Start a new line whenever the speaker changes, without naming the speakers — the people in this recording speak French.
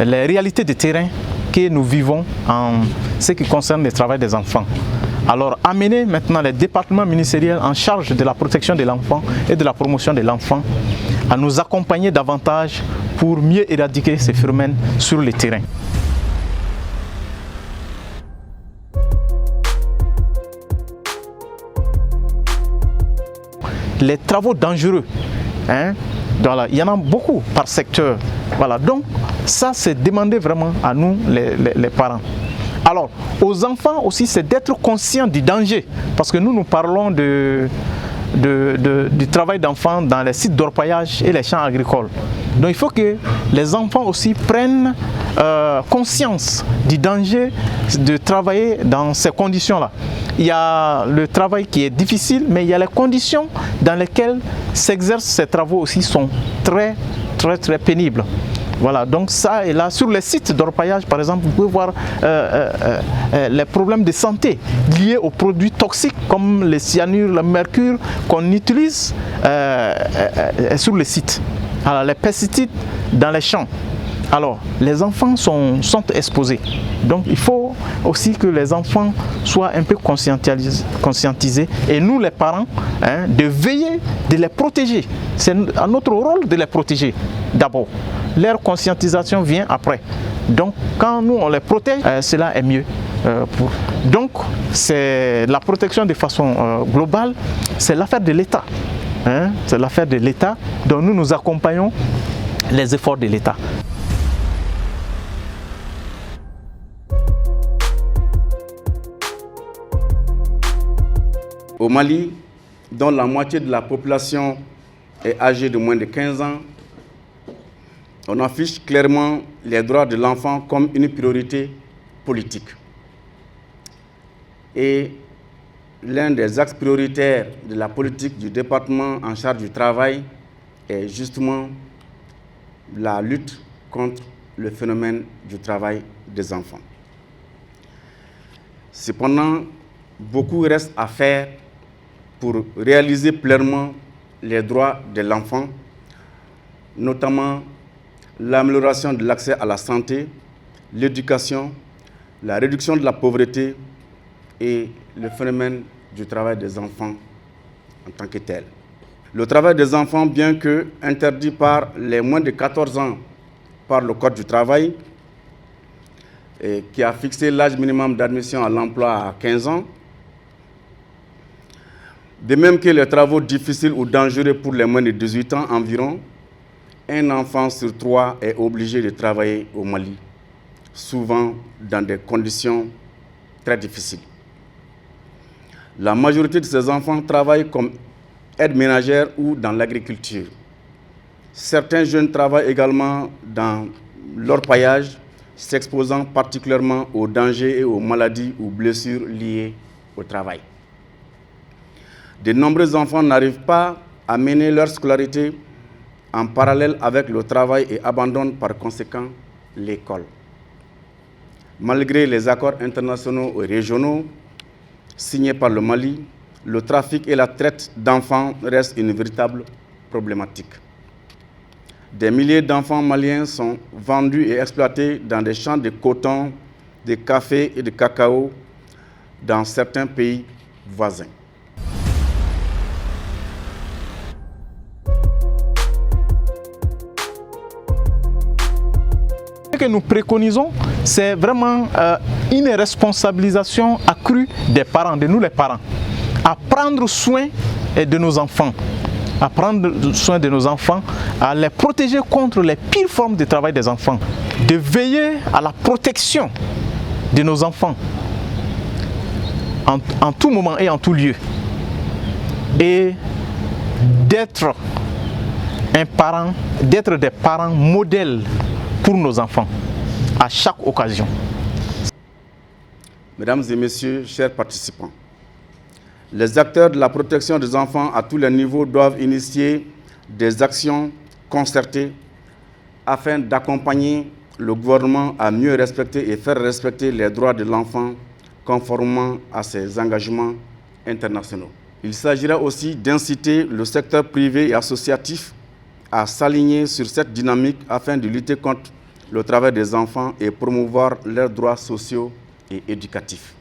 Les réalités de terrain que nous vivons en ce qui concerne le travail des enfants. Alors, amener maintenant les départements ministériels en charge de la protection de l'enfant et de la promotion de l'enfant à nous accompagner davantage pour mieux éradiquer ces phénomènes sur le terrain. Les travaux dangereux, voilà, il y en a beaucoup par secteur. Voilà, donc ça c'est demander vraiment à nous les parents. Alors, aux enfants aussi, c'est d'être conscients du danger, parce que nous parlons du travail d'enfants dans les sites d'orpaillage et les champs agricoles. Donc il faut que les enfants aussi prennent conscience du danger de travailler dans ces conditions-là. Il y a le travail qui est difficile, mais il y a les conditions dans lesquelles s'exercent ces travaux aussi sont très pénibles. Voilà, donc ça est là. Sur les sites d'orpaillage, par exemple, vous pouvez voir les problèmes de santé liés aux produits toxiques comme les cyanures, le mercure qu'on utilise sur les sites. Alors, les pesticides dans les champs. Alors, les enfants sont exposés. Donc, il faut aussi que les enfants soient un peu conscientisés. Et nous, les parents, de veiller, de les protéger. C'est à notre rôle de les protéger d'abord. Leur conscientisation vient après. Donc, quand nous, on les protège, cela est mieux. Donc, c'est la protection de façon globale, c'est l'affaire de l'État. C'est l'affaire de l'État, dont nous accompagnons les efforts de l'État.
Au Mali, dont la moitié de la population est âgée de moins de 15 ans, on affiche clairement les droits de l'enfant comme une priorité politique. Et l'un des axes prioritaires de la politique du département en charge du travail est justement la lutte contre le phénomène du travail des enfants. Cependant, beaucoup reste à faire pour réaliser pleinement les droits de l'enfant, notamment l'amélioration de l'accès à la santé, l'éducation, la réduction de la pauvreté et le phénomène du travail des enfants en tant que tel. Le travail des enfants, bien que interdit par les moins de 14 ans par le Code du travail, qui a fixé l'âge minimum d'admission à l'emploi à 15 ans, de même que les travaux difficiles ou dangereux pour les moins de 18 ans environ, un enfant sur 3 est obligé de travailler au Mali, souvent dans des conditions très difficiles. La majorité de ces enfants travaillent comme aides ménagères ou dans l'agriculture. Certains jeunes travaillent également dans l'orpaillage, s'exposant particulièrement aux dangers et aux maladies ou blessures liées au travail. De nombreux enfants n'arrivent pas à mener leur scolarité en parallèle avec le travail et abandonnent par conséquent l'école. Malgré les accords internationaux et régionaux signés par le Mali, le trafic et la traite d'enfants restent une véritable problématique. Des milliers d'enfants maliens sont vendus et exploités dans des champs de coton, de café et de cacao dans certains pays voisins.
Ce que nous préconisons, c'est vraiment une responsabilisation accrue des parents, de nous les parents, à prendre soin de nos enfants, à les protéger contre les pires formes de travail des enfants, de veiller à la protection de nos enfants en tout moment et en tout lieu, et d'être des parents modèles pour nos enfants, à chaque occasion.
Mesdames et messieurs, chers participants, les acteurs de la protection des enfants à tous les niveaux doivent initier des actions concertées afin d'accompagner le gouvernement à mieux respecter et faire respecter les droits de l'enfant conformément à ses engagements internationaux. Il s'agira aussi d'inciter le secteur privé et associatif à s'aligner sur cette dynamique afin de lutter contre le travail des enfants et promouvoir leurs droits sociaux et éducatifs.